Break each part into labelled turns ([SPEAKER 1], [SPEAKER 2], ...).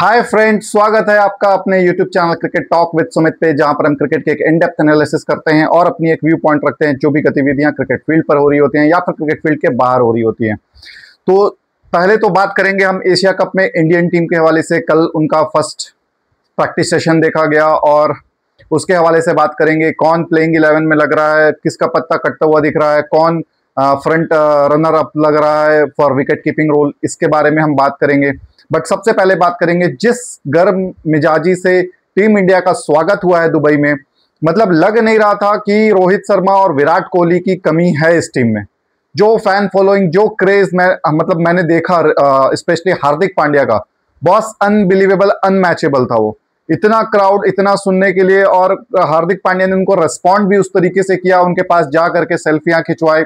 [SPEAKER 1] Hi friends, स्वागत है आपका अपने YouTube channel cricket talk with Sumit पे, जहां पर हम क्रिकेट के एक इन डेप्थ एनालिसिस करते हैं और अपनी एक व्यू पॉइंट रखते हैं जो भी गतिविधियां क्रिकेट फील्ड पर हो रही होती हैं या फिर क्रिकेट फील्ड के बाहर हो रही होती हैं। तो पहले तो बात करेंगे हम एशिया कप में इंडियन टीम के हवाले से। कल उनका फर्स्ट प्रैक्टिस सेशन देखा गया और उसके हवाले से बात करेंगे। कौन प्लेइंग 11 में लग रहा है, किसका पत्ता कटता हुआ दिख रहा है, कौन फ्रंट रनर अप लग रहा है फॉर विकेट कीपिंग रोल, इसके बारे में हम बात करेंगे। बट सबसे पहले बात करेंगे जिस गर्म मिजाजी से टीम इंडिया का स्वागत हुआ है दुबई में। मतलब लग नहीं रहा था कि रोहित शर्मा और विराट कोहली की कमी है इस टीम में। जो फैन फॉलोइंग, जो क्रेज मैंने देखा, स्पेशली हार्दिक पांड्या का, बॉस अनबिलीवेबल, अनमैचेबल था वो। इतना क्राउड, इतना सुनने के लिए, और हार्दिक पांड्या ने उनको रेस्पॉन्ड भी उस तरीके से किया। उनके पास जा करके सेल्फियां खिंचवाए,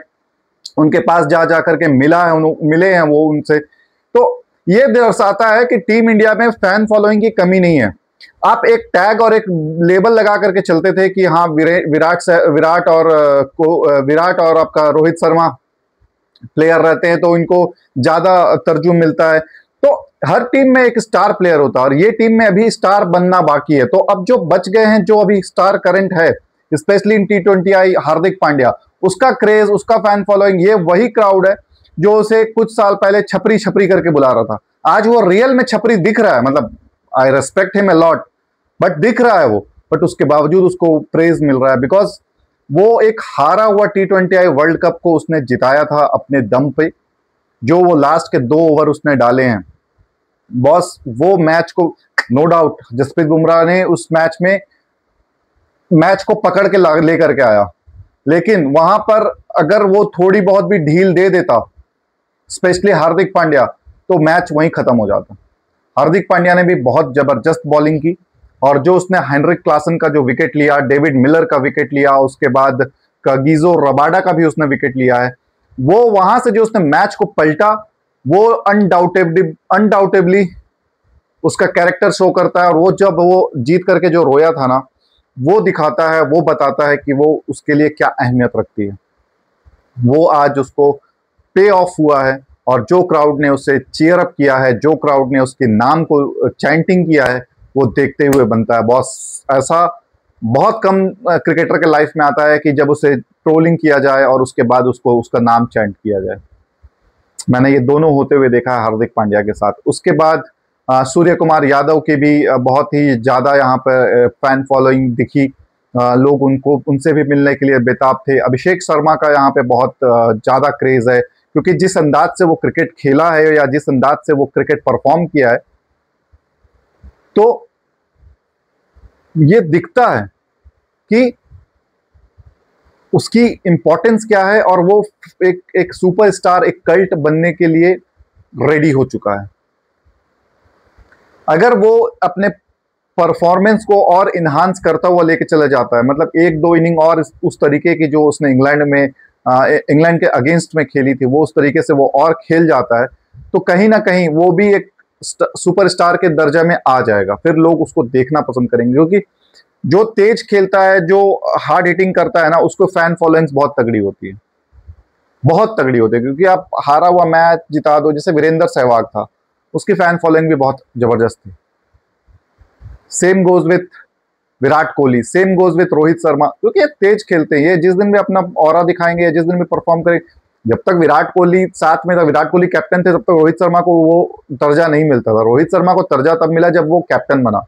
[SPEAKER 1] उनके पास जा करके मिले हैं वो उनसे। तो ये दर्शाता है कि टीम इंडिया में फैन फॉलोइंग की कमी नहीं है। आप एक टैग और एक लेबल लगा करके चलते थे कि हाँ विराट और आपका रोहित शर्मा प्लेयर रहते हैं तो इनको ज्यादा तर्जुम मिलता है। तो हर टीम में एक स्टार प्लेयर होता है और ये टीम में अभी स्टार बनना बाकी है। तो अब जो बच गए हैं, जो अभी स्टार करंट है, स्पेशली इन T20 आई हार्दिक पांड्या, उसका क्रेज, उसका फैन फॉलोइंग, ये वही क्राउड है जो उसे कुछ साल पहले छपरी छपरी करके बुला रहा था। आज वो रियल में छपरी दिख रहा है। मतलब आई respect him a lot, but दिख रहा है वो, बट उसके बावजूद उसको प्रेज मिल रहा है बिकॉज वो एक हारा हुआ T20 वर्ल्ड कप को उसने जिताया था अपने दम पे। जो वो लास्ट के 2 ओवर उसने डाले हैं बॉस, वो मैच को, नो डाउट जसप्रीत बुमराह ने उस मैच को पकड़ के लेकर के आया, लेकिन वहां पर अगर वो थोड़ी बहुत भी ढील दे देता, स्पेशली हार्दिक पांड्या, तो मैच वहीं खत्म हो जाता। हार्दिक पांड्या ने भी बहुत जबरदस्त बॉलिंग की और जो उसने हेनरिक क्लासन का जो विकेट लिया, डेविड मिलर का विकेट लिया, उसके बाद कागिजो रबाडा का भी उसने विकेट लिया है, वो वहां से जो उसने मैच को पलटा, वो अनडाउटेबली उसका कैरेक्टर शो करता है। और वो जब वो जीत करके जो रोया था ना, वो दिखाता है, वो बताता है कि वो उसके लिए क्या अहमियत रखती है। वो आज उसको पे ऑफ हुआ है और जो क्राउड ने उसे चीयर अप किया है, जो क्राउड ने उसके नाम को चैंटिंग किया है, वो देखते हुए बनता है बॉस। ऐसा बहुत कम क्रिकेटर के लाइफ में आता है कि जब उसे ट्रोलिंग किया जाए और उसके बाद उसका नाम चैंट किया जाए। मैंने ये दोनों होते हुए देखा है हार्दिक पांड्या के साथ। उसके बाद सूर्य कुमार यादव की भी बहुत ही ज्यादा यहाँ पर फैन फॉलोइंग दिखी। लोग उनसे भी मिलने के लिए बेताब थे। अभिषेक शर्मा का यहाँ पे बहुत ज्यादा क्रेज है क्योंकि जिस अंदाज से वो क्रिकेट खेला है या जिस अंदाज से वो क्रिकेट परफॉर्म किया है, तो ये दिखता है कि उसकी इंपॉर्टेंस क्या है और वो एक सुपरस्टार, एक कल्ट बनने के लिए रेडी हो चुका है। अगर वो अपने परफॉर्मेंस को और इन्हांस करता हुआ लेके चला जाता है, मतलब 1-2 इनिंग और उस तरीके की जो उसने इंग्लैंड के अगेंस्ट में खेली थी, वो उस तरीके से वो और खेल जाता है, तो कहीं ना कहीं वो भी एक सुपरस्टार के दर्जा में आ जाएगा। फिर लोग उसको देखना पसंद करेंगे क्योंकि जो तेज खेलता है, जो हार्ड हिटिंग करता है ना, उसको फैन फॉलोइंग बहुत तगड़ी होती है, बहुत तगड़ी होती है। क्योंकि आप हारा हुआ मैच जिता दो, जैसे वीरेंद्र सहवाग था, उसकी फैन फॉलोइंग भी बहुत जबरदस्त थी। Same goes with Virat Kohli, same goes with Rohit Sharma, क्योंकि ये तेज खेलते हैं। ये जिस दिन भी अपना ऑरा दिखाएंगे, जिस दिन भी परफॉर्म करेंगे, जब तक विराट कोहली साथ में था, विराट कोहली कैप्टन थे, तब तक रोहित शर्मा को वो दर्जा नहीं मिलता था। रोहित शर्मा को दर्जा तब मिला जब वो कैप्टन बना।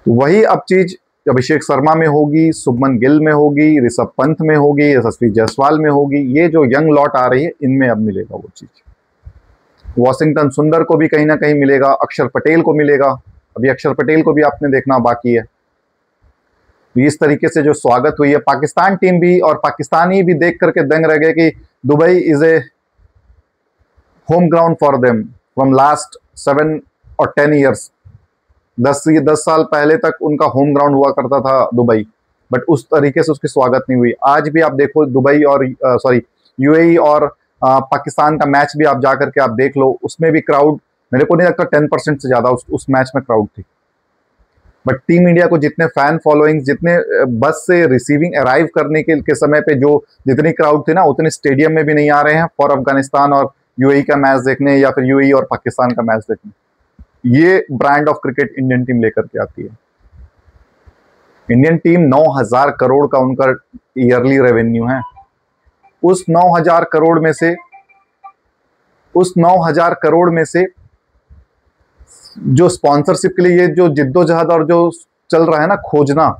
[SPEAKER 1] तो वही अब चीज अभिषेक शर्मा में होगी, शुभमन गिल में होगी, ऋषभ पंत में होगी, यशस्वी जायसवाल में होगी। ये जो यंग लॉट आ रही है, इनमें अब मिलेगा वो चीज। वॉशिंगटन सुंदर को भी कहीं ना कहीं मिलेगा, अक्षर पटेल को मिलेगा। अभी अक्षर पटेल को भी आपने देखना बाकी है। इस तरीके से जो स्वागत हुई है, पाकिस्तान टीम भी और पाकिस्तानी भी देख करके दंग रह गए कि Dubai is a home ground for them from last 7 और 10 ईयर्स। 10 साल पहले तक उनका होम ग्राउंड हुआ करता था दुबई, बट उस तरीके से उसकी स्वागत नहीं हुई। आज भी आप देखो दुबई और यूएई और पाकिस्तान का मैच भी आप जा करके आप देख लो, उसमें भी क्राउड, मेरे को नहीं लगता 10% से ज्यादा उस मैच में क्राउड थी। बट टीम इंडिया को जितने फैन फॉलोइंग, जितने बस से रिसीविंग अराइव करने के समय पे जो जितनी क्राउड थी ना, उतने स्टेडियम में भी नहीं आ रहे हैं फॉर अफगानिस्तान और यूएई का मैच देखने या फिर यूएई और पाकिस्तान का मैच देखने। ये brand of cricket Indian team लेकर के आती है। इंडियन टीम 9,000 करोड़ का उनका ईयरली रेवेन्यू है। उस 9,000 करोड़ में से जो स्पॉन्सरशिप के लिए ये जो जिद्दोजहद और जो चल रहा है ना, खोजना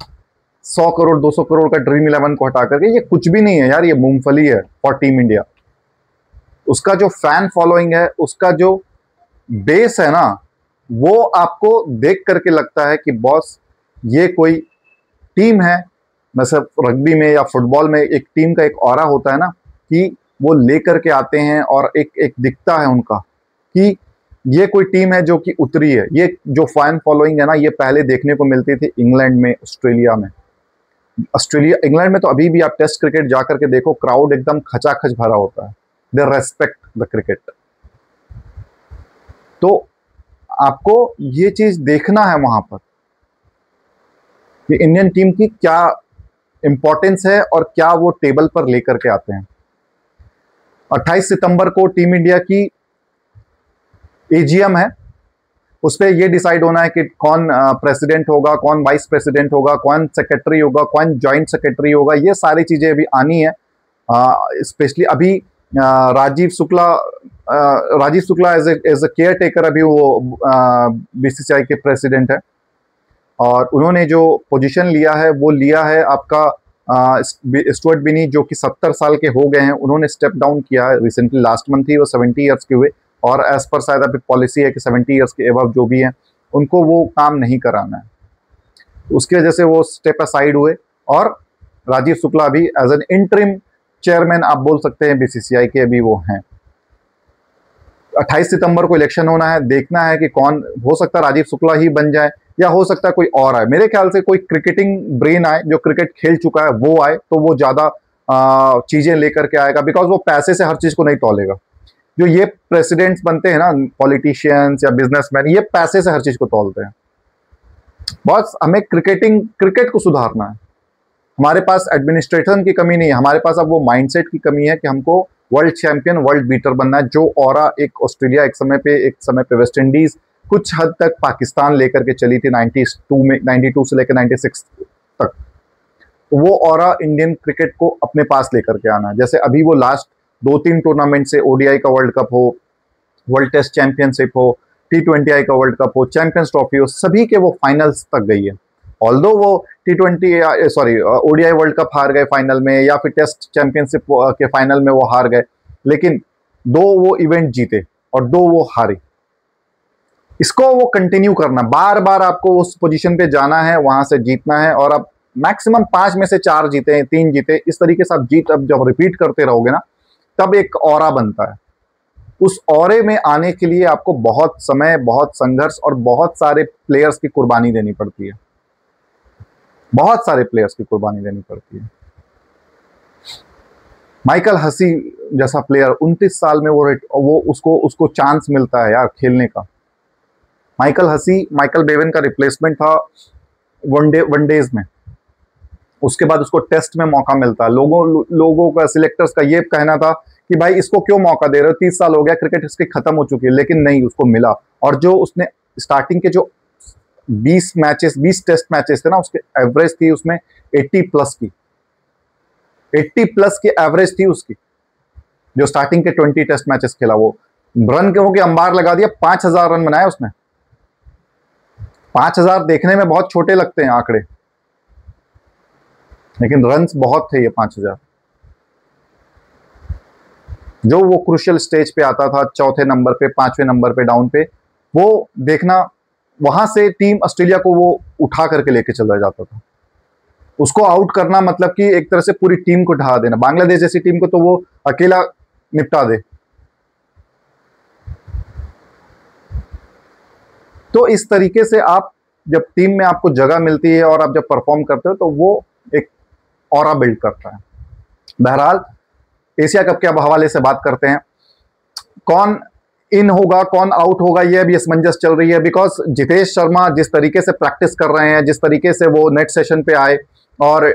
[SPEAKER 1] 100 करोड़ 200 करोड़ का ड्रीम 11 को हटा करके, ये कुछ भी नहीं है यार, ये मूंगफली है फॉर टीम इंडिया। उसका जो फैन फॉलोइंग है, उसका जो बेस है ना, वो आपको देख करके लगता है कि बॉस ये कोई टीम है। वैसे रग्बी में या फुटबॉल में एक टीम का एक ऑरा होता है ना, कि वो लेकर के आते हैं और एक दिखता है उनका कि ये कोई टीम है जो कि उतरी है। ये जो फैन फॉलोइंग है ना, ये पहले देखने को मिलती थी इंग्लैंड में, ऑस्ट्रेलिया में। इंग्लैंड में तो अभी भी आप टेस्ट क्रिकेट जाकर के देखो, क्राउड एकदम खचाखच भरा होता है। दे रेस्पेक्ट द क्रिकेट। तो आपको ये चीज देखना है वहां पर कि इंडियन टीम की क्या इंपॉर्टेंस है और क्या वो टेबल पर लेकर के आते हैं। 28 सितंबर को टीम इंडिया की एजीएम है। उस पर यह डिसाइड होना है कि कौन प्रेसिडेंट होगा, कौन वाइस प्रेसिडेंट होगा, कौन सेक्रेटरी होगा, कौन जॉइंट सेक्रेटरी होगा। ये सारी चीजें अभी आनी है। स्पेशली अभी Rajeev Shukla as a care taker अभी वो बीसीसीआई के प्रेसिडेंट है, और उन्होंने जो पोजीशन लिया है वो लिया है आपका स्टुअर्ट बिनी, जो कि 70 साल के हो गए हैं। उन्होंने स्टेप डाउन किया है रिसेंटली, लास्ट मंथ ही वो 70 ईयर्स के हुए, और एज पर शायद अभी पॉलिसी है कि 70 ईयर्स के एबव जो भी हैं उनको वो काम नहीं कराना है। उसकी वजह से वो स्टेप असाइड हुए, और राजीव शुक्ला अभी एज एन इंटरिम चेयरमैन आप बोल सकते हैं बीसीसीआई के अभी वो हैं। 28 सितंबर को इलेक्शन होना है। देखना है कि कौन हो सकता है, राजीव शुक्ला ही बन जाए या हो सकता है कोई और आए। मेरे ख्याल से कोई क्रिकेटिंग ब्रेन आए, जो क्रिकेट खेल चुका है वो आए, तो वो ज्यादा चीजें लेकर के आएगा, बिकॉज वो पैसे से हर चीज को नहीं तौलेगा। जो ये प्रेसिडेंट्स बनते हैं ना, पॉलिटिशियंस या बिजनेसमैन, ये पैसे से हर चीज को तौलते हैं। बस हमें क्रिकेट को सुधारना है। हमारे पास एडमिनिस्ट्रेशन की कमी नहीं है, हमारे पास अब वो माइंडसेट की कमी है कि हमको वर्ल्ड चैंपियन, वर्ल्ड बीटर बनना है। जो ऑरा एक ऑस्ट्रेलिया एक समय पे वेस्ट इंडीज, कुछ हद तक पाकिस्तान लेकर के चली थी 92 से लेकर 96 तक, तो वो ऑरा इंडियन क्रिकेट को अपने पास लेकर के आना है। जैसे अभी वो लास्ट 2-3 टूर्नामेंट से, ओडीआई का वर्ल्ड कप हो, वर्ल्ड टेस्ट चैंपियनशिप हो, T20I का वर्ल्ड कप हो, चैंपियंस ट्रॉफी हो, सभी के वो फाइनल्स तक गई है। ऑल्दो वो ओडीआई वर्ल्ड कप हार गए फाइनल में, या फिर टेस्ट चैंपियनशिप के फाइनल में वो हार गए, लेकिन 2 वो इवेंट जीते और 2 वो हारे। इसको वो कंटिन्यू करना, बार बार आपको उस पोजीशन पे जाना है, वहां से जीतना है, और अब मैक्सिमम 5 में से 4 जीते, 3 जीते, इस तरीके से आप अब जब रिपीट करते रहोगे ना, तब एक ऑरा बनता है। उस ऑरे में आने के लिए आपको बहुत समय, बहुत संघर्ष और बहुत सारे प्लेयर्स की कुर्बानी देनी पड़ती है। बहुत सारे प्लेयर्स की कुर्बानी देनी पड़ती है। माइकल हसी जैसा प्लेयर 29 साल में वो उसको चांस मिलता है यार खेलने का। माइकल बेवन का रिप्लेसमेंट था वनडेज में, उसके बाद उसको टेस्ट में मौका मिलता है। लोगों का, सिलेक्टर्स का ये कहना था कि भाई इसको क्यों मौका दे रहे हो, 30 साल हो गया, क्रिकेट इसकी खत्म हो चुकी है, लेकिन नहीं, उसको मिला। और जो उसने स्टार्टिंग के जो 20 टेस्ट मैचेस थे ना, उसके एवरेज थी उसमें 80 प्लस की एवरेज थी उसकी। जो स्टार्टिंग के 20 टेस्ट मैचेस खेला, वो रन के अंबार लगा दिया, 5000 रन बनाया उसने। 5000 देखने में बहुत छोटे लगते हैं आंकड़े, लेकिन रन्स बहुत थे ये 5000। जो वो क्रूशियल स्टेज पे आता था, 4थे नंबर पे, 5वें नंबर पे, डाउन पे, वो देखना, वहां से टीम ऑस्ट्रेलिया को वो उठा करके लेके चला जाता था। उसको आउट करना मतलब कि एक तरह से पूरी टीम को ढहा देना। बांग्लादेश जैसी टीम को तो वो अकेला निपटा दे। तो इस तरीके से आप जब टीम में आपको जगह मिलती है और आप जब परफॉर्म करते हो, तो वो एक ऑरा बिल्ड करता है। बहरहाल एशिया कप के अब हवाले से बात करते हैं। कौन इन होगा, कौन आउट होगा, ये अभी असमंजस चल रही है। बिकॉज जितेश शर्मा जिस तरीके से प्रैक्टिस कर रहे हैं, जिस तरीके से वो नेट सेशन पे आए और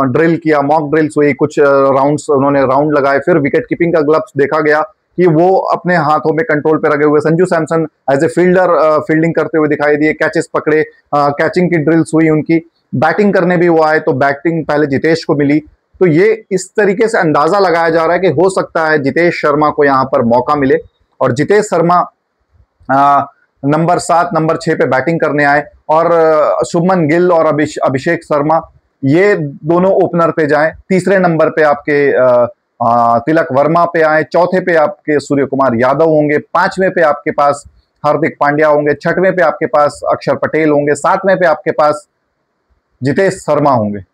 [SPEAKER 1] ड्रिल किया, मॉक ड्रिल्स हुई, कुछ राउंड्स उन्होंने राउंड लगाए, फिर विकेट कीपिंग का ग्लव्स देखा गया कि वो अपने हाथों में कंट्रोल पे रखे हुए। Sanju Samson as a fielder fielding करते हुए दिखाई दिए, कैचेस पकड़े, कैचिंग की ड्रिल्स हुई उनकी, बैटिंग करने भी वो आए तो बैटिंग पहले जितेश को मिली। तो ये इस तरीके से अंदाजा लगाया जा रहा है कि हो सकता है जितेश शर्मा को यहां पर मौका मिले और जितेश शर्मा नंबर 7 नंबर 6 पे बैटिंग करने आए और शुभमन गिल और अभिषेक शर्मा ये दोनों ओपनर पे जाएं। तीसरे नंबर पे आपके तिलक वर्मा पे आए, चौथे पे आपके सूर्य कुमार यादव होंगे, पांचवें पे आपके पास हार्दिक पांड्या होंगे, छठवें पे आपके पास अक्षर पटेल होंगे, सातवें पे आपके पास जितेश शर्मा होंगे,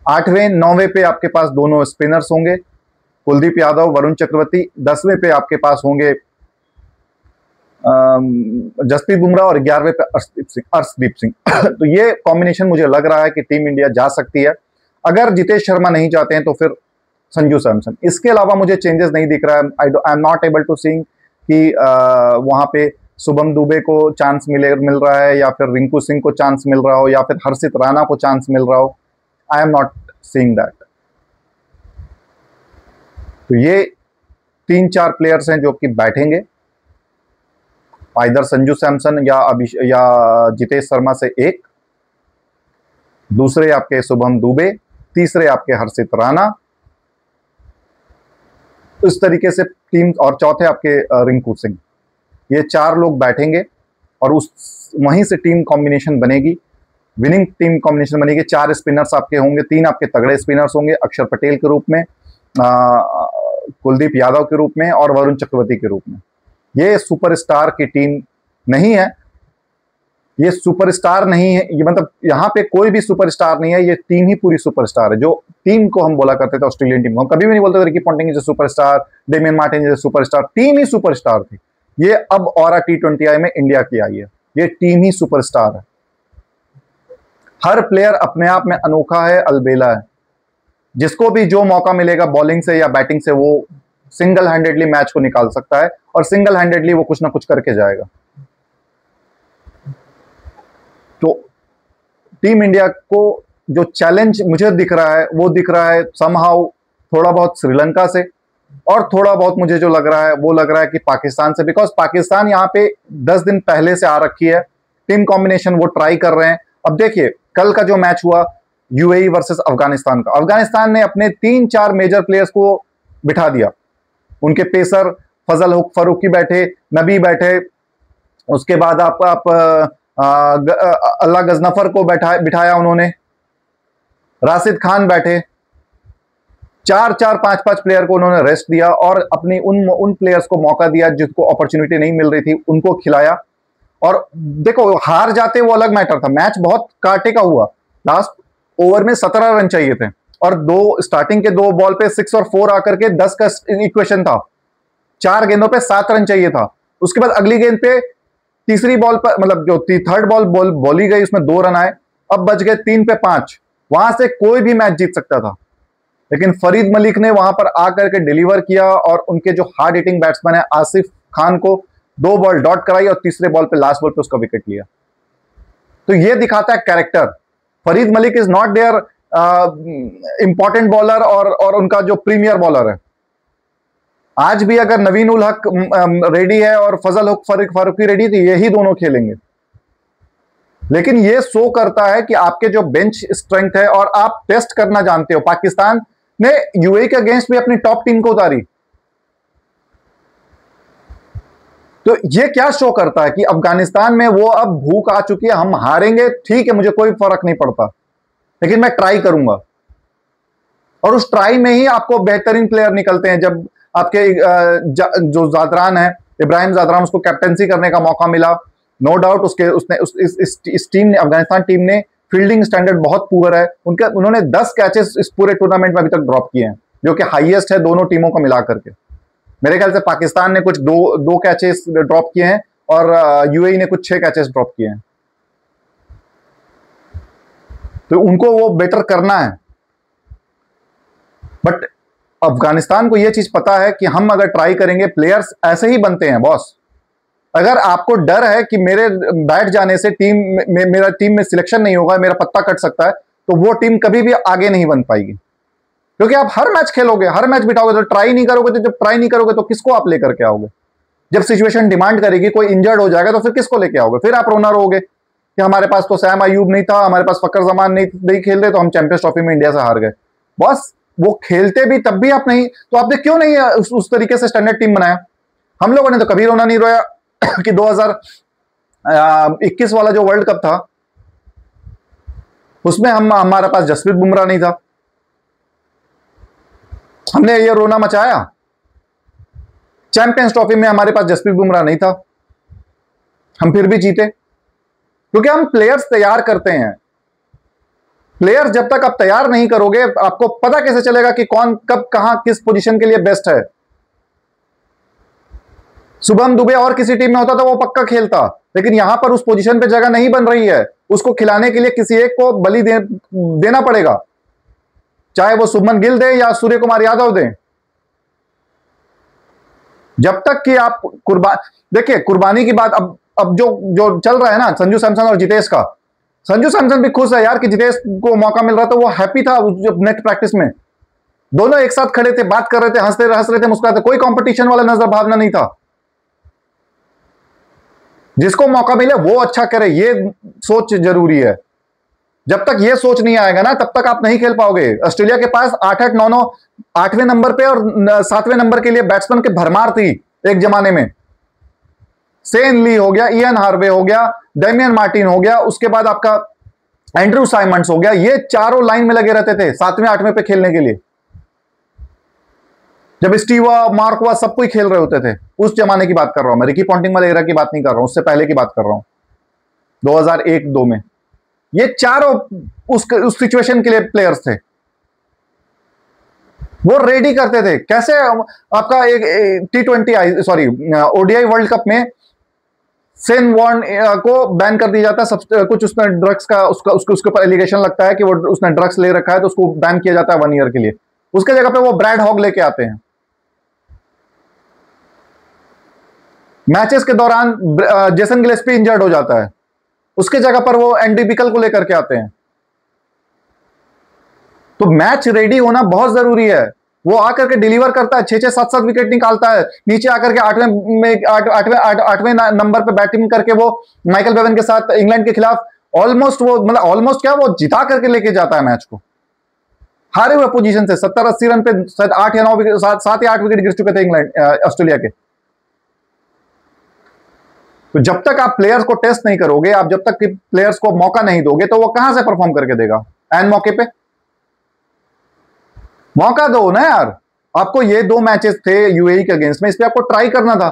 [SPEAKER 1] आठवें नौवें पे आपके पास दोनों स्पिनर्स होंगे, कुलदीप यादव, वरुण चक्रवर्ती। 10वें पे आपके पास होंगे जसप्रीत बुमराह और 11वें पे अर्शदीप सिंह। तो ये कॉम्बिनेशन मुझे लग रहा है कि टीम इंडिया जा सकती है। अगर जितेश शर्मा नहीं जाते हैं तो फिर संजू सैमसन। इसके अलावा मुझे चेंजेस नहीं दिख रहा है। I am not able to seeing कि वहां पे शुभम दुबे को चांस मिल रहा है या फिर रिंकू सिंह को चांस मिल रहा हो या फिर हर्षित राणा को चांस मिल रहा हो। आई एम नॉट सीइंग दैट। तो ये 3-4 प्लेयर्स हैं जो कि बैठेंगे, आइदर संजू सैमसन या जितेश शर्मा से एक, दूसरे आपके शुभम दुबे, तीसरे आपके हर्षित राणा, इस तरीके से टीम, और चौथे आपके रिंकू सिंह। ये 4 लोग बैठेंगे और वहीं से टीम कॉम्बिनेशन बनेगी, विनिंग टीम कॉम्बिनेशन बनेगी। 4 स्पिनर्स आपके होंगे, 3 आपके तगड़े स्पिनर्स होंगे, अक्षर पटेल के रूप में, कुलदीप यादव के रूप में और वरुण चक्रवर्ती के रूप में। ये सुपरस्टार की टीम नहीं है, ये सुपरस्टार नहीं है, ये मतलब यहाँ पे कोई भी सुपरस्टार नहीं है, ये टीम ही पूरी सुपरस्टार है। जो टीम को हम बोला करते थे ऑस्ट्रेलियन टीम को, हम कभी भी नहीं बोलते थे Ricky Ponting is a superstar, Damien Martin is a superstar. Team ही सुपरस्टार थी। ये अब ऑरा T20I में इंडिया की आई है, ये टीम ही सुपरस्टार है। हर प्लेयर अपने आप में अनोखा है, अलबेला है। जिसको भी जो मौका मिलेगा बॉलिंग से या बैटिंग से, वो सिंगल हैंडेडली मैच को निकाल सकता है और सिंगल हैंडेडली वो कुछ ना कुछ करके जाएगा। तो टीम इंडिया को जो चैलेंज मुझे दिख रहा है वो दिख रहा है समहाउ थोड़ा बहुत श्रीलंका से, और थोड़ा बहुत मुझे जो लग रहा है वो लग रहा है कि पाकिस्तान से, बिकॉज पाकिस्तान यहाँ पे 10 दिन पहले से आ रखी है। टीम कॉम्बिनेशन वो ट्राई कर रहे हैं। अब देखिए कल का जो मैच हुआ UAE वर्सेस अफगानिस्तान का, अफगानिस्तान ने अपने 3-4 मेजर प्लेयर्स को बिठा दिया। उनके पेसर फजल फारूकी बैठे, नबी बैठे, उसके बाद आप अल्लाह गजनफर को बिठाया उन्होंने, राशिद खान बैठे, 4-4 5-5 प्लेयर को उन्होंने रेस्ट दिया और अपनी उन प्लेयर्स को मौका दिया जिसको अपॉर्चुनिटी नहीं मिल रही थी, उनको खिलाया। और देखो हार जाते वो अलग मैटर था, मैच बहुत कांटे का हुआ। लास्ट ओवर में 17 रन चाहिए थे और स्टार्टिंग के 2 बॉल पे 6 और 4 आकर के 10 का इक्वेशन था। 4 गेंदों पे 7 रन चाहिए था। उसके बाद अगली गेंद पे तीसरी बॉल पर, मतलब जो थर्ड बॉल बोली गई उसमें 2 रन आए, अब बच गए 3 पे 5। वहां से कोई भी मैच जीत सकता था, लेकिन फरीद मलिक ने वहां पर आकर के डिलीवर किया और उनके जो हार्ड हिटिंग बैट्समैन है आसिफ खान को 2 बॉल डॉट कराई और तीसरे बॉल पे लास्ट बॉल पे उसका विकेट लिया। तो ये दिखाता है character. Farid Malik is not there important bowler और उनका जो प्रीमियर बॉलर है। आज भी अगर नवीन उल हक रेडी है और फजल हुक फारूकी रेडी, तो यही दोनों खेलेंगे। लेकिन ये शो करता है कि आपके जो बेंच स्ट्रेंथ है और आप टेस्ट करना जानते हो। पाकिस्तान ने UAE के अगेंस्ट भी अपनी टॉप टीम को उतारी। तो ये क्या शो करता है कि अफगानिस्तान में वो अब भूख आ चुकी है, हम हारेंगे ठीक है, मुझे कोई फर्क नहीं पड़ता, लेकिन मैं ट्राई करूंगा। और उस ट्राई में ही आपको बेहतरीन प्लेयर निकलते हैं। जब आपके जो जादरान है, इब्राहिम जादरान, उसको कैप्टेंसी करने का मौका मिला, नो डाउट इस टीम ने, अफगानिस्तान टीम ने फील्डिंग स्टैंडर्ड बहुत पुअर है। उन्होंने 10 कैचेस इस पूरे टूर्नामेंट में अभी तक ड्रॉप किए हैं, जो कि हाईएस्ट है दोनों टीमों को मिला करके। मेरे ख्याल से पाकिस्तान ने कुछ दो कैचेस ड्रॉप किए हैं और UAE ने कुछ 6 कैचेस ड्रॉप किए हैं। तो उनको वो बेटर करना है। बट अफगानिस्तान को यह चीज पता है कि हम अगर ट्राई करेंगे, प्लेयर्स ऐसे ही बनते हैं बॉस। अगर आपको डर है कि मेरे बैठ जाने से मेरा टीम में सिलेक्शन नहीं होगा, मेरा पत्ता कट सकता है, तो वो टीम कभी भी आगे नहीं बन पाएगी। क्योंकि आप हर मैच खेलोगे, हर मैच बिठाओगे, तो ट्राई नहीं करोगे, तो जब ट्राई नहीं करोगे तो किसको आप लेकर के आओगे? जब सिचुएशन डिमांड करेगी, कोई इंजर्ड हो जाएगा तो फिर किसको लेके आओगे? फिर आप रोना रहोगे कि हमारे पास तो सैम अयूब नहीं था, हमारे पास फकर जमान नहीं खेल रहे, तो हम चैंपियंस ट्रॉफी में इंडिया से हार गए। बस वो खेलते भी तब भी आप नहीं, तो आपने क्यों नहीं उस तरीके से स्टैंडर्ड टीम बनाया? हम लोगों ने तो कभी रोना नहीं रोया कि 2021 वाला जो वर्ल्ड कप था उसमें हमारे पास जसप्रीत बुमराह नहीं था, हमने ये रोना मचाया? चैंपियंस ट्रॉफी में हमारे पास जसप्रीत बुमराह नहीं था, हम फिर भी जीते, क्योंकि हम प्लेयर्स तैयार करते हैं। प्लेयर्स जब तक आप तैयार नहीं करोगे, आपको पता कैसे चलेगा कि कौन कब कहां किस पोजीशन के लिए बेस्ट है? शुभम दुबे और किसी टीम में होता तो वो पक्का खेलता, लेकिन यहां पर उस पोजीशन पे जगह नहीं बन रही है, उसको खिलाने के लिए किसी एक को बलि देना पड़ेगा, चाहे वो शुभमन गिल दे या सूर्य कुमार यादव दे। जब तक कि आप देखिए कुर्बानी की बात, अब जो चल रहा है ना संजू सैमसन और जितेश का, संजू सैमसन भी खुश है यार कि जितेश को मौका मिल रहा था, वो हैप्पी था जब नेट प्रैक्टिस में दोनों एक साथ खड़े थे, बात कर रहे थे, हंस रहे थे, मुस्कुराते, कोई कंपटीशन वाला नजर भावना नहीं था। जिसको मौका मिले वो अच्छा करे, ये सोच जरूरी है। जब तक ये सोच नहीं आएगा ना, तब तक आप नहीं खेल पाओगे। ऑस्ट्रेलिया के पास 8-8, 9-9, 8वें नंबर पे और 7वें नंबर के लिए बैट्समैन के भरमार थी एक जमाने में। सेन ली हो गया, इयन हार्वे हो गया, डेमियन मार्टिन हो गया, उसके बाद आपका एंड्रू साइमंड्स हो गया, ये चारों लाइन में लगे रहते थे 7वें 8वें पे खेलने के लिए। जब स्टीवा, मार्कवा सब कोई खेल रहे होते थे, उस जमाने की बात कर रहा हूं मैं, रिकी पॉन्टिंग वाले एरा की बात नहीं कर रहा हूं, उससे पहले की बात कर रहा हूं, 2001-2 में। ये चारों उस सिचुएशन के लिए प्लेयर्स थे, वो रेडी करते थे। कैसे आपका एक ओडीआई वर्ल्ड कप में सेन वॉर्न को बैन कर दिया जाता है, सब कुछ उसने ड्रग्स का उसके ऊपर एलिगेशन लगता है कि वो उसने ड्रग्स ले रखा है, तो उसको बैन किया जाता है 1 ईयर के लिए। उसके जगह पे वो ब्रैड हॉग लेके आते हैं। मैचेस के दौरान जेसन गिलेस्पी इंजर्ड हो जाता है, उसके जगह पर वो एंडी बिकल को लेकर के आते हैं। तो मैच रेडी होना बहुत जरूरी है। वो आकर के डिलीवर करता है, 6-6, 7-7 विकेट निकालता है, नीचे आकर के 8वें नंबर पे बैटिंग करके वो माइकल बेवन के साथ इंग्लैंड के खिलाफ ऑलमोस्ट वो जिता करके लेके जाता है मैच को, हारे हुए पोजीशन से 70-80 रन पे, शायद 8 या 9 विकेट, 7 या 8 विकेट गिर चुके थे ऑस्ट्रेलिया के। तो जब तक आप प्लेयर्स को टेस्ट नहीं करोगे, आप जब तक प्लेयर्स को मौका नहीं दोगे, तो वो कहां से परफॉर्म करके देगा? एन मौके पे मौका दो ना यार। आपको ये 2 मैचेस थे यूएई के अगेंस्ट में, इस पे आपको ट्राई करना था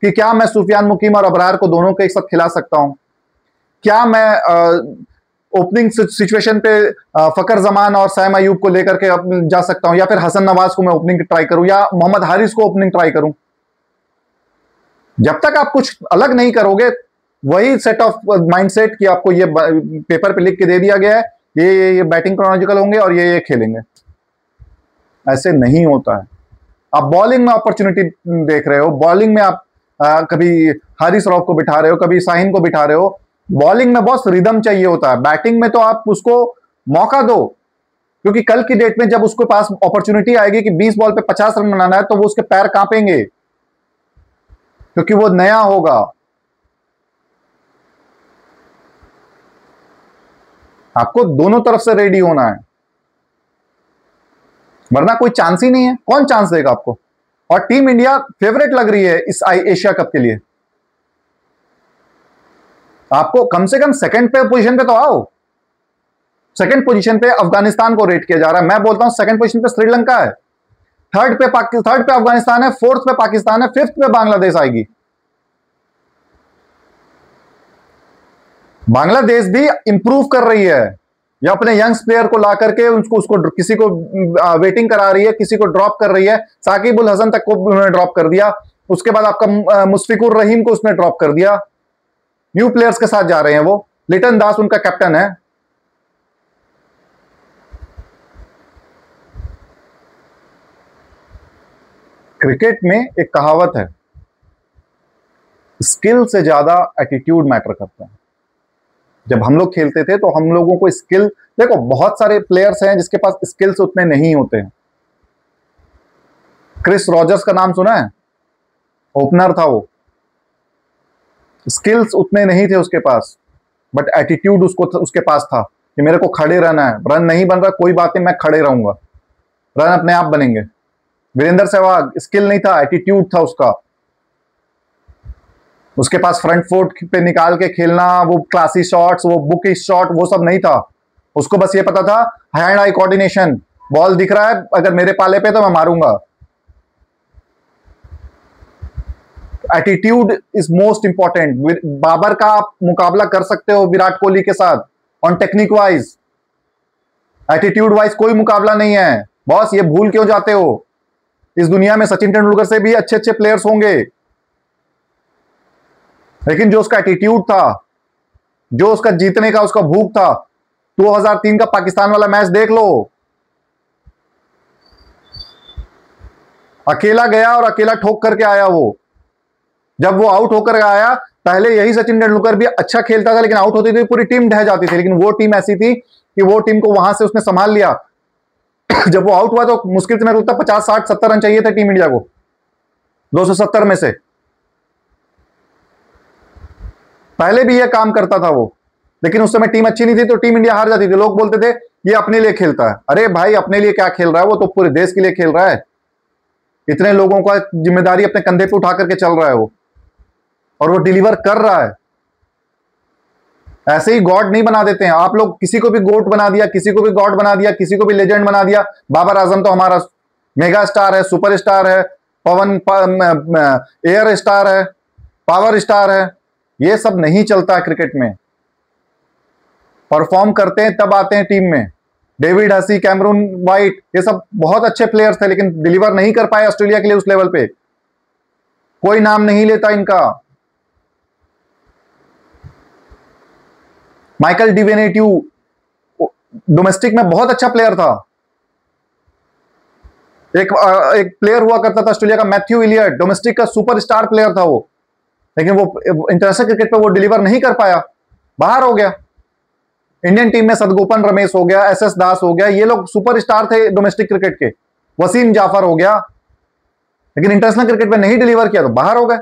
[SPEAKER 1] कि क्या मैं सुफियान मुकीम और अबरार को दोनों के एक साथ खिला सकता हूं, क्या मैं ओपनिंग सिचुएशन पे फकर जमान और सैम अयूब को लेकर के जा सकता हूं, या फिर हसन नवाज को मैं ओपनिंग ट्राई करूं, या मोहम्मद हारिस को ओपनिंग ट्राई करूं। जब तक आप कुछ अलग नहीं करोगे, वही सेट ऑफ माइंडसेट कि आपको ये पेपर पे लिख के दे दिया गया है, ये बैटिंग क्रोनोलॉजिकल होंगे और ये खेलेंगे, ऐसे नहीं होता है। आप बॉलिंग में अपॉर्चुनिटी देख रहे हो, बॉलिंग में आप कभी हारिस रऊफ को बिठा रहे हो, कभी शाहीन को बिठा रहे हो। बॉलिंग में बहुत रिदम चाहिए होता है, बैटिंग में तो आप उसको मौका दो, क्योंकि कल की डेट में जब उसके पास अपॉर्चुनिटी आएगी कि 20 बॉल पे 50 रन बनाना है, तो वो उसके पैर कांपेंगे, क्योंकि वो नया होगा। आपको दोनों तरफ से रेडी होना है, वरना कोई चांस ही नहीं है। कौन चांस देगा आपको? और टीम इंडिया फेवरेट लग रही है इस एशिया कप के लिए। आपको कम से कम सेकंड पे पोजीशन पे तो आओ। सेकंड पोजीशन पे अफगानिस्तान को रेट किया जा रहा है, मैं बोलता हूं सेकंड पोजीशन पे श्रीलंका है, थर्ड पे अफगानिस्तान है, फोर्थ पे पाकिस्तान है, फिफ्थ पे बांग्लादेश आएगी। बांग्लादेश भी इंप्रूव कर रही है, या अपने यंग्स प्लेयर को ला करके उसको किसी को वेटिंग करा रही है, किसी को ड्रॉप कर रही है। साकिब उल हसन तक को उन्होंने ड्रॉप कर दिया, उसके बाद आपका मुश्फिकुर रहीम को उसने ड्रॉप कर दिया। न्यू प्लेयर्स के साथ जा रहे हैं वो। लिटन दास उनका कैप्टन है। क्रिकेट में एक कहावत है, स्किल से ज्यादा एटीट्यूड मैटर करता है। जब हम लोग खेलते थे तो हम लोगों को स्किल, देखो बहुत सारे प्लेयर्स हैं जिसके पास स्किल्स उतने नहीं होते हैं, क्रिस रॉजर्स का नाम सुना है? ओपनर था वो। स्किल्स उतने नहीं थे उसके पास, बट एटीट्यूड उसके पास था कि मेरे को खड़े रहना है, रन नहीं बन रहा कोई बात नहीं, मैं खड़े रहूंगा, रन अपने आप बनेंगे। वीरेंद्र सहवाग, स्किल नहीं था, एटीट्यूड था उसका। उसके पास फ्रंट फुट पे निकाल के खेलना, वो क्लासी शॉट्स, वो बुक शॉट, वो सब नहीं था। उसको बस ये पता था हैंड आई कोऑर्डिनेशन, बॉल दिख रहा है अगर मेरे पाले पे तो मैं मारूंगा। Attitude is most important. Babar का आप मुकाबला कर सकते हो विराट कोहली के साथ on technique wise, attitude wise कोई मुकाबला नहीं है। बॉस ये भूल क्यों जाते हो? इस दुनिया में सचिन तेंदुलकर से भी अच्छे अच्छे प्लेयर्स होंगे, लेकिन जो उसका एटीट्यूड था, जो उसका जीतने का उसका भूख था, 2003 का पाकिस्तान वाला मैच देख लो। अकेला गया और अकेला ठोक करके आया वो। जब वो आउट होकर आया, पहले यही सचिन तेंदुलकर भी अच्छा खेलता था, लेकिन आउट होती थी पूरी टीम ढह जाती थी, लेकिन वो टीम ऐसी थी कि वो टीम को वहां से उसने संभाल लिया। जब वो आउट हुआ तो मुश्किल से मैं लगता 50, 60, 70 रन चाहिए थे टीम इंडिया को 270 में से। पहले भी ये काम करता था वो, लेकिन उस समय टीम अच्छी नहीं थी तो टीम इंडिया हार जाती थी। लोग बोलते थे ये अपने लिए खेलता है। अरे भाई अपने लिए क्या खेल रहा है, वो तो पूरे देश के लिए खेल रहा है। इतने लोगों का जिम्मेदारी अपने कंधे पे उठा करके चल रहा है वो, और वो डिलीवर कर रहा है। ऐसे ही गॉड नहीं बना देते हैं आप लोग। किसी को भी गोट बना दिया, किसी को भी गॉड बना दिया, किसी को भी लेजेंड बना दिया। बाबर आजम तो हमारा मेगा स्टार है, सुपर स्टार है, पवन एयर स्टार है, पावर स्टार है। ये सब नहीं चलता है क्रिकेट में। परफॉर्म करते हैं तब आते हैं टीम में। डेविड हसी, कैमरून वाइट, ये सब बहुत अच्छे प्लेयर्स थे, लेकिन डिलीवर नहीं कर पाए ऑस्ट्रेलिया के लिए उस लेवल पे। कोई नाम नहीं लेता इनका। माइकल डिवेनेट्यू डोमेस्टिक में बहुत अच्छा प्लेयर था। एक प्लेयर हुआ करता था ऑस्ट्रेलिया का, मैथ्यू इलियट, डोमेस्टिक का सुपरस्टार प्लेयर था वो, लेकिन वो इंटरनेशनल क्रिकेट पे वो डिलीवर नहीं कर पाया, बाहर हो गया। इंडियन टीम में सदगोपन रमेश हो गया, एसएस दास हो गया, ये लोग सुपरस्टार थे डोमेस्टिक क्रिकेट के। वसीम जाफर हो गया, लेकिन इंटरनेशनल क्रिकेट में नहीं डिलीवर किया तो बाहर हो गए।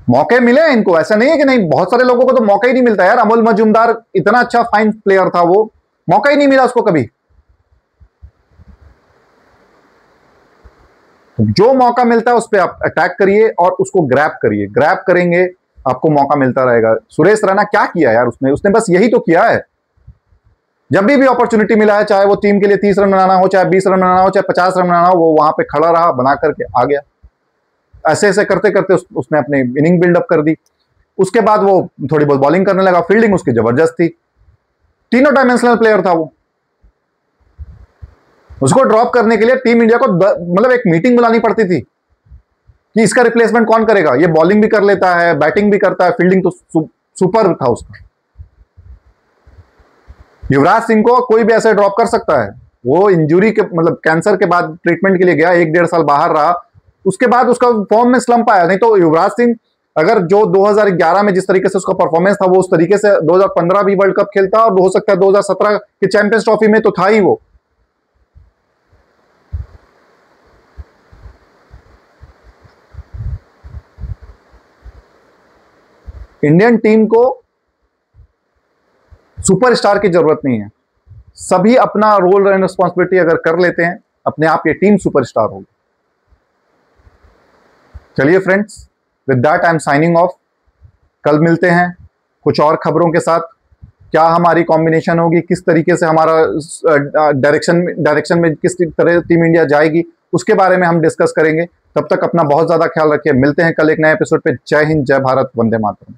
[SPEAKER 1] मौके मिले इनको, ऐसा नहीं है कि नहीं। बहुत सारे लोगों को तो मौका ही नहीं मिलता यार। अमोल मजूमदार इतना अच्छा फाइन प्लेयर था, वो मौका ही नहीं मिला उसको कभी। जो मौका मिलता है उस पर आप अटैक करिए और उसको ग्रैब करिए। ग्रैब करेंगे आपको मौका मिलता रहेगा। सुरेश रैना क्या किया यार उसने बस यही तो किया है। जब भी अपॉर्चुनिटी मिला है, चाहे वो टीम के लिए 30 रन बनाना हो, चाहे 20 रन बनाना हो, चाहे 50 रन बनाना हो, वो वहां पे खड़ा रहा, बना करके आ गया। ऐसे ऐसे करते करते उसने अपनी इनिंग बिल्डअप कर दी। उसके बाद वो थोड़ी बहुत बॉलिंग करने लगा, फील्डिंग उसकी जबरदस्त थी। तीनों डायमेंशनल प्लेयर था वो। उसको ड्रॉप करने के लिए टीम इंडिया को मतलब एक मीटिंग बुलानी पड़ती थी कि इसका रिप्लेसमेंट कौन करेगा। ये बॉलिंग भी कर लेता है, बैटिंग भी करता है, फील्डिंग तो सुपर था उसका। युवराज सिंह को कोई भी ऐसे ड्रॉप कर सकता है। वो इंजरी के मतलब कैंसर के बाद ट्रीटमेंट के लिए गया, 1-1.5 साल बाहर रहा, उसके बाद उसका फॉर्म में स्लंप आया। नहीं तो युवराज सिंह अगर जो 2011 में जिस तरीके से उसका परफॉर्मेंस था, वो उस तरीके से 2015 भी वर्ल्ड कप खेलता, और हो सकता है 2017 के चैंपियंस ट्रॉफी में तो था ही वो। इंडियन टीम को सुपरस्टार की जरूरत नहीं है। सभी अपना रोल एंड रिस्पॉन्सिबिलिटी अगर कर लेते हैं, अपने आप ये टीम सुपरस्टार होगी। चलिए friends, with that I am signing off. कल मिलते हैं कुछ और खबरों के साथ। क्या हमारी कॉम्बिनेशन होगी, किस तरीके से हमारा डायरेक्शन में किस तरह टीम इंडिया जाएगी, उसके बारे में हम डिस्कस करेंगे। तब तक अपना बहुत ज्यादा ख्याल रखिए। मिलते हैं कल एक नए एपिसोड पे। जय हिंद, जय भारत, वंदे मातरम।